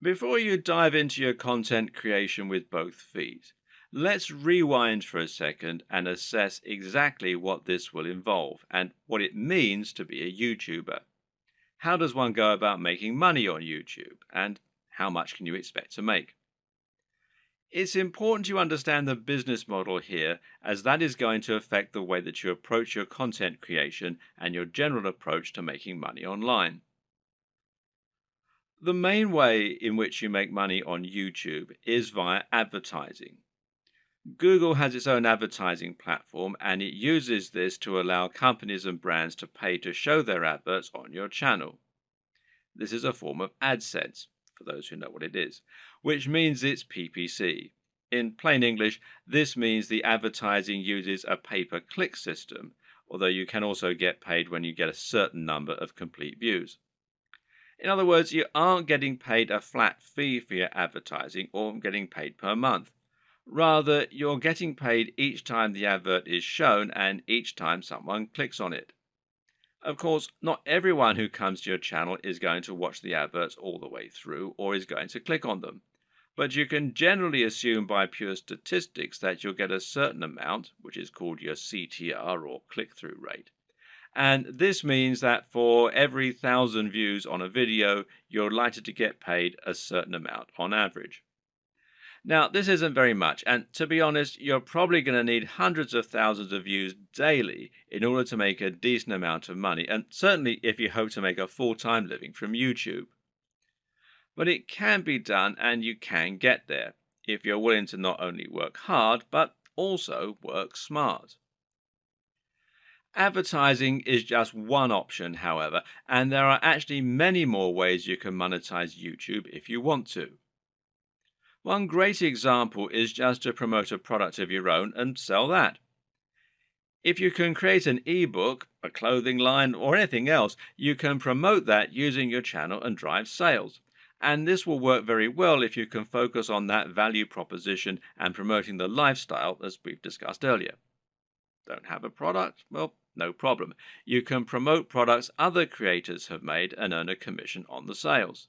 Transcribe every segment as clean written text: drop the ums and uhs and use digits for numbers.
Before you dive into your content creation with both feet, let's rewind for a second and assess exactly what this will involve and what it means to be a YouTuber. How does one go about making money on YouTube, and how much can you expect to make? It's important you understand the business model here, as that is going to affect the way that you approach your content creation and your general approach to making money online. The main way in which you make money on YouTube is via advertising. Google has its own advertising platform, and it uses this to allow companies and brands to pay to show their adverts on your channel. This is a form of AdSense, for those who know what it is, which means it's PPC. In plain English, this means the advertising uses a pay-per-click system, although you can also get paid when you get a certain number of complete views. In other words, you aren't getting paid a flat fee for your advertising or getting paid per month. Rather, you're getting paid each time the advert is shown and each time someone clicks on it. Of course, not everyone who comes to your channel is going to watch the adverts all the way through or is going to click on them. But you can generally assume by pure statistics that you'll get a certain amount, which is called your CTR or click-through rate. And this means that for every 1,000 views on a video, you're likely to get paid a certain amount on average. Now, this isn't very much, and to be honest, you're probably going to need hundreds of thousands of views daily in order to make a decent amount of money, and certainly if you hope to make a full-time living from YouTube. But it can be done, and you can get there if you're willing to not only work hard, but also work smart. Advertising is just one option, however, and there are actually many more ways you can monetize YouTube if you want to. One great example is just to promote a product of your own and sell that. If you can create an ebook, a clothing line, or anything else, you can promote that using your channel and drive sales. And this will work very well if you can focus on that value proposition and promoting the lifestyle as we've discussed earlier. Don't have a product? Well, no problem. You can promote products other creators have made and earn a commission on the sales.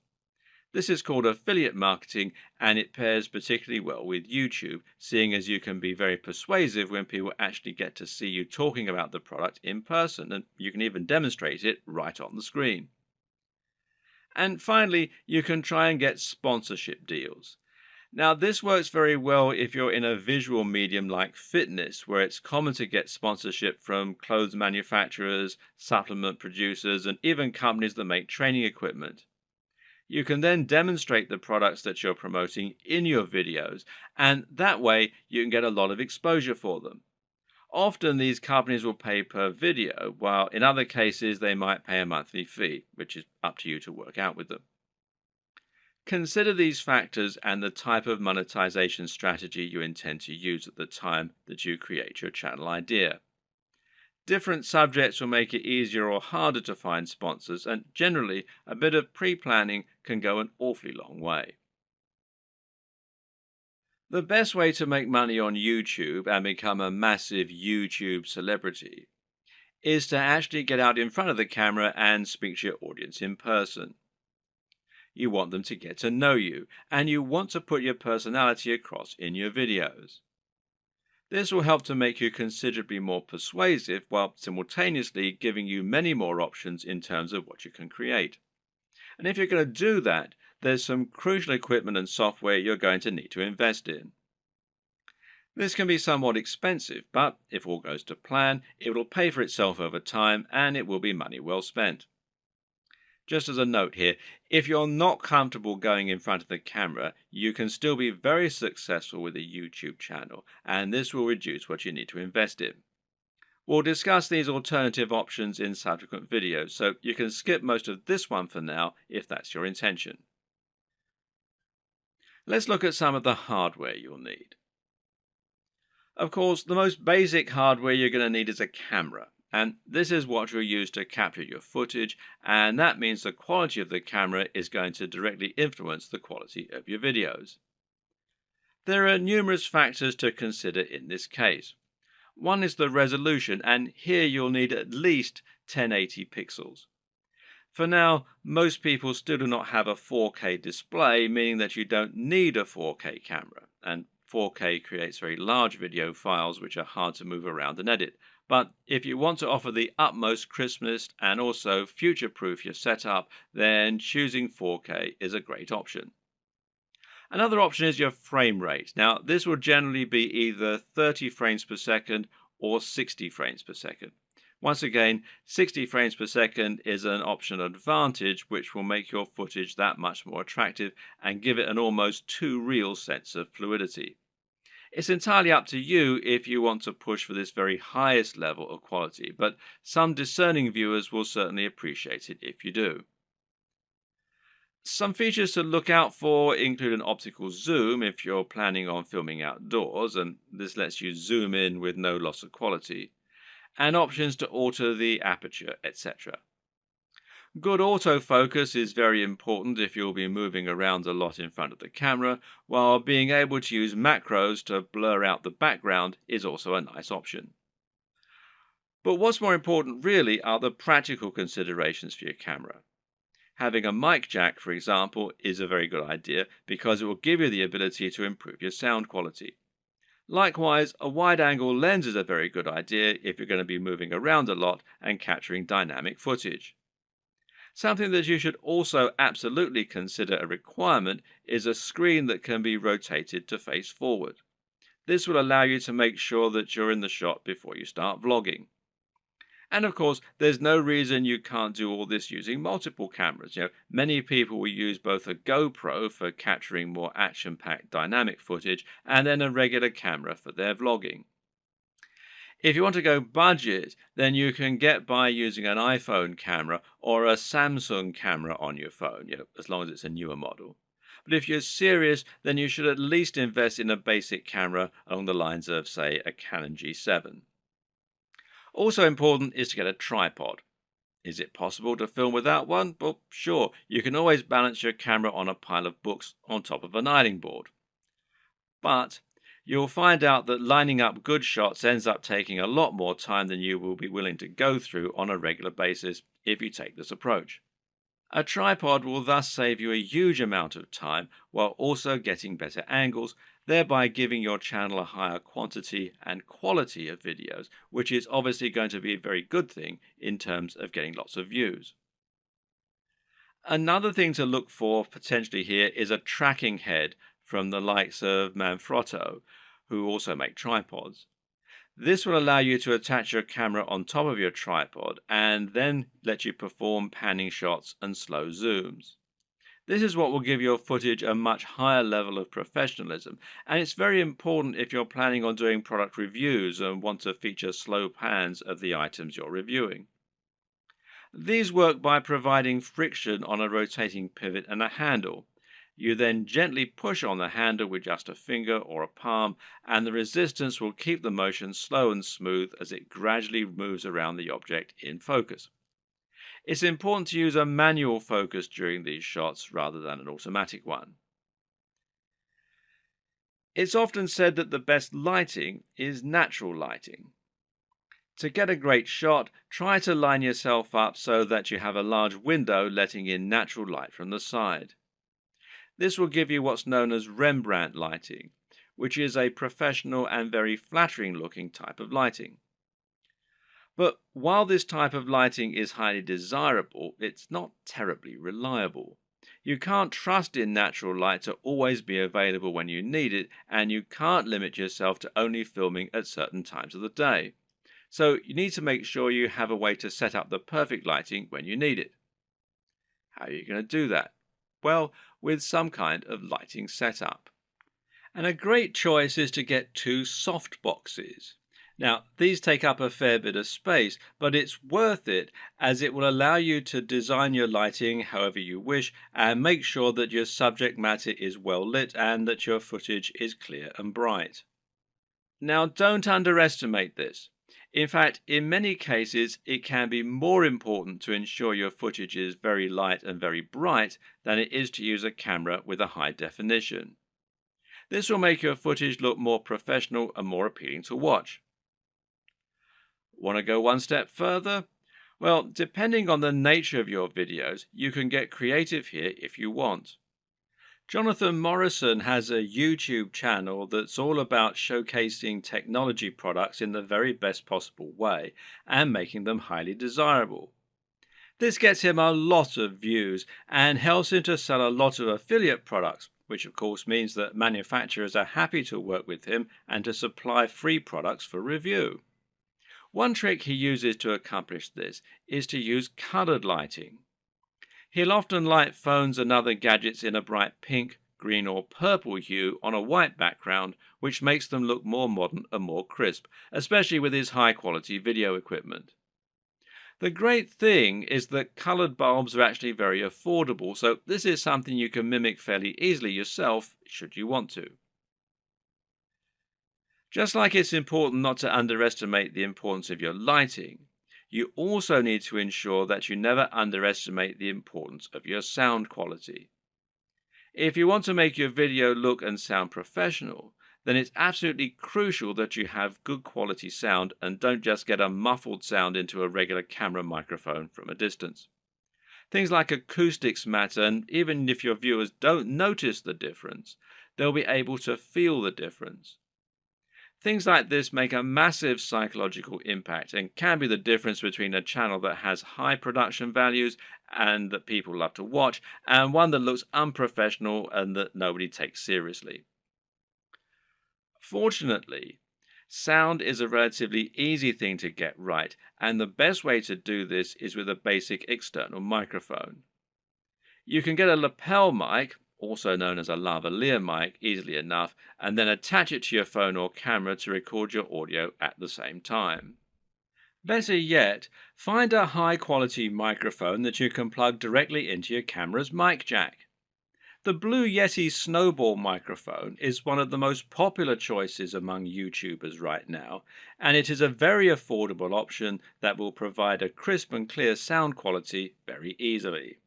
This is called affiliate marketing, and it pairs particularly well with YouTube, seeing as you can be very persuasive when people actually get to see you talking about the product in person, and you can even demonstrate it right on the screen. And finally, you can try and get sponsorship deals. Now, this works very well if you're in a visual medium like fitness, where it's common to get sponsorship from clothes manufacturers, supplement producers, and even companies that make training equipment. You can then demonstrate the products that you're promoting in your videos, and that way you can get a lot of exposure for them. Often these companies will pay per video, while in other cases they might pay a monthly fee, which is up to you to work out with them. Consider these factors and the type of monetization strategy you intend to use at the time that you create your channel idea. Different subjects will make it easier or harder to find sponsors, and generally, a bit of pre-planning can go an awfully long way. The best way to make money on YouTube and become a massive YouTube celebrity is to actually get out in front of the camera and speak to your audience in person. You want them to get to know you, and you want to put your personality across in your videos. This will help to make you considerably more persuasive while simultaneously giving you many more options in terms of what you can create. And if you're going to do that, there's some crucial equipment and software you're going to need to invest in. This can be somewhat expensive, but if all goes to plan, it will pay for itself over time and it will be money well spent. Just as a note here, if you're not comfortable going in front of the camera, you can still be very successful with a YouTube channel, and this will reduce what you need to invest in. We'll discuss these alternative options in subsequent videos, so you can skip most of this one for now if that's your intention. Let's look at some of the hardware you'll need. Of course, the most basic hardware you're going to need is a camera. And this is what you'll use to capture your footage, and that means the quality of the camera is going to directly influence the quality of your videos. There are numerous factors to consider in this case. One is the resolution, and here you'll need at least 1080 pixels. For now, most people still do not have a 4K display, meaning that you don't need a 4K camera, and 4K creates very large video files which are hard to move around and edit. But if you want to offer the utmost crispness and also future-proof your setup, then choosing 4K is a great option. Another option is your frame rate. Now, this will generally be either 30 frames per second or 60 frames per second. Once again, 60 frames per second is an optional advantage which will make your footage that much more attractive and give it an almost too real sense of fluidity. It's entirely up to you if you want to push for this very highest level of quality, but some discerning viewers will certainly appreciate it if you do. Some features to look out for include an optical zoom if you're planning on filming outdoors, and this lets you zoom in with no loss of quality, and options to alter the aperture, etc. Good autofocus is very important if you'll be moving around a lot in front of the camera, while being able to use macros to blur out the background is also a nice option. But what's more important really are the practical considerations for your camera. Having a mic jack, for example, is a very good idea because it will give you the ability to improve your sound quality. Likewise, a wide-angle lens is a very good idea if you're going to be moving around a lot and capturing dynamic footage. Something that you should also absolutely consider a requirement is a screen that can be rotated to face forward. This will allow you to make sure that you're in the shot before you start vlogging. And of course, there's no reason you can't do all this using multiple cameras. Many people will use both a GoPro for capturing more action-packed dynamic footage and then a regular camera for their vlogging. If you want to go budget, then you can get by using an iPhone camera or a Samsung camera on your phone, as long as it's a newer model. But if you're serious, then you should at least invest in a basic camera along the lines of, say, a Canon G7. Also important is to get a tripod. Is it possible to film without one? Well, sure, you can always balance your camera on a pile of books on top of an ironing board. But you'll find out that lining up good shots ends up taking a lot more time than you will be willing to go through on a regular basis if you take this approach. A tripod will thus save you a huge amount of time while also getting better angles, thereby giving your channel a higher quantity and quality of videos, which is obviously going to be a very good thing in terms of getting lots of views. Another thing to look for potentially here is a tracking head from the likes of Manfrotto, who also make tripods. This will allow you to attach your camera on top of your tripod and then let you perform panning shots and slow zooms. This is what will give your footage a much higher level of professionalism, and it's very important if you're planning on doing product reviews and want to feature slow pans of the items you're reviewing. These work by providing friction on a rotating pivot and a handle. You then gently push on the handle with just a finger or a palm, and the resistance will keep the motion slow and smooth as it gradually moves around the object in focus. It's important to use a manual focus during these shots rather than an automatic one. It's often said that the best lighting is natural lighting. To get a great shot, try to line yourself up so that you have a large window letting in natural light from the side. This will give you what's known as Rembrandt lighting, which is a professional and very flattering looking type of lighting. But while this type of lighting is highly desirable, it's not terribly reliable. You can't trust in natural light to always be available when you need it, and you can't limit yourself to only filming at certain times of the day. So you need to make sure you have a way to set up the perfect lighting when you need it. How are you going to do that? Well, with some kind of lighting setup. And a great choice is to get two soft boxes. Now, these take up a fair bit of space, but it's worth it as it will allow you to design your lighting however you wish and make sure that your subject matter is well lit and that your footage is clear and bright. Now, don't underestimate this. In fact, in many cases, it can be more important to ensure your footage is very light and very bright than it is to use a camera with a high definition. This will make your footage look more professional and more appealing to watch. Want to go one step further? Well, depending on the nature of your videos, you can get creative here if you want. Jonathan Morrison has a YouTube channel that's all about showcasing technology products in the very best possible way and making them highly desirable. This gets him a lot of views and helps him to sell a lot of affiliate products, which of course means that manufacturers are happy to work with him and to supply free products for review. One trick he uses to accomplish this is to use colored lighting. He'll often light phones and other gadgets in a bright pink, green, or purple hue on a white background, which makes them look more modern and more crisp, especially with his high quality video equipment. The great thing is that colored bulbs are actually very affordable, so this is something you can mimic fairly easily yourself should you want to. Just like it's important not to underestimate the importance of your lighting, you also need to ensure that you never underestimate the importance of your sound quality. If you want to make your video look and sound professional, then it's absolutely crucial that you have good quality sound and don't just get a muffled sound into a regular camera microphone from a distance. Things like acoustics matter, and even if your viewers don't notice the difference, they'll be able to feel the difference. Things like this make a massive psychological impact and can be the difference between a channel that has high production values and that people love to watch, and one that looks unprofessional and that nobody takes seriously. Fortunately, sound is a relatively easy thing to get right, and the best way to do this is with a basic external microphone. You can get a lapel mic, also known as a lavalier mic, easily enough, and then attach it to your phone or camera to record your audio at the same time. Better yet, find a high quality microphone that you can plug directly into your camera's mic jack. The Blue Yeti Snowball microphone is one of the most popular choices among YouTubers right now, and it is a very affordable option that will provide a crisp and clear sound quality very easily.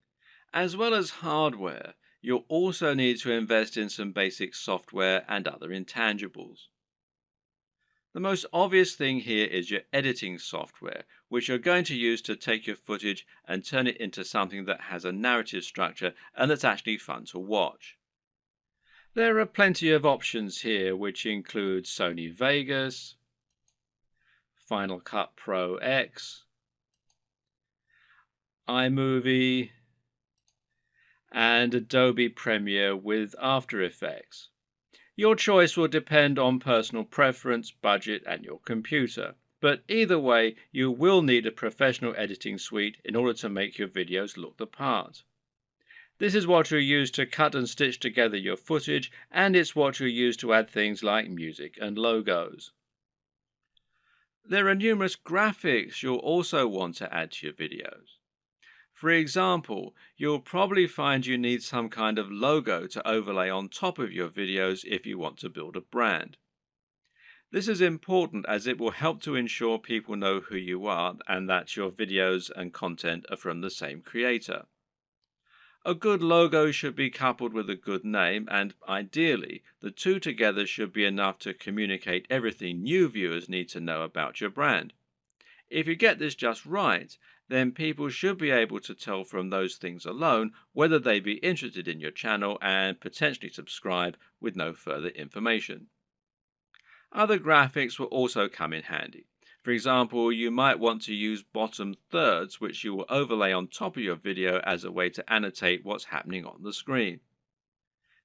As well as hardware, you'll also need to invest in some basic software and other intangibles. The most obvious thing here is your editing software, which you're going to use to take your footage and turn it into something that has a narrative structure and that's actually fun to watch. There are plenty of options here, which include Sony Vegas, Final Cut Pro X, iMovie, and Adobe Premiere with After Effects. Your choice will depend on personal preference, budget, and your computer. But either way, you will need a professional editing suite in order to make your videos look the part. This is what you'll use to cut and stitch together your footage, and it's what you'll use to add things like music and logos. There are numerous graphics you'll also want to add to your videos. For example, you'll probably find you need some kind of logo to overlay on top of your videos if you want to build a brand. This is important as it will help to ensure people know who you are and that your videos and content are from the same creator. A good logo should be coupled with a good name, and ideally, the two together should be enough to communicate everything new viewers need to know about your brand. If you get this just right, then people should be able to tell from those things alone whether they be interested in your channel and potentially subscribe with no further information. Other graphics will also come in handy. For example, you might want to use bottom thirds, which you will overlay on top of your video as a way to annotate what's happening on the screen.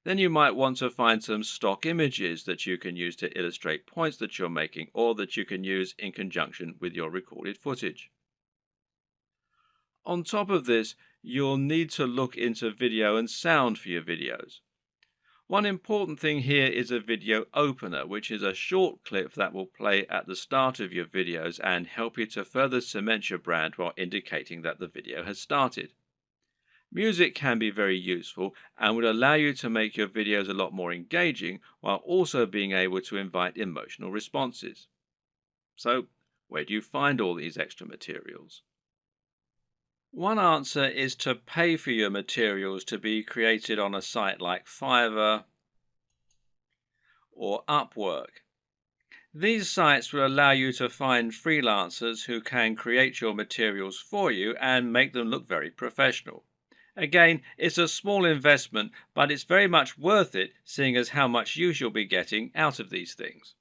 Then you might want to find some stock images that you can use to illustrate points that you're making or that you can use in conjunction with your recorded footage. On top of this, you'll need to look into video and sound for your videos. One important thing here is a video opener, which is a short clip that will play at the start of your videos and help you to further cement your brand while indicating that the video has started. Music can be very useful and would allow you to make your videos a lot more engaging while also being able to invite emotional responses. So, where do you find all these extra materials? One answer is to pay for your materials to be created on a site like Fiverr or Upwork. These sites will allow you to find freelancers who can create your materials for you and make them look very professional. Again, it's a small investment, but it's very much worth it, seeing as how much use you'll be getting out of these things.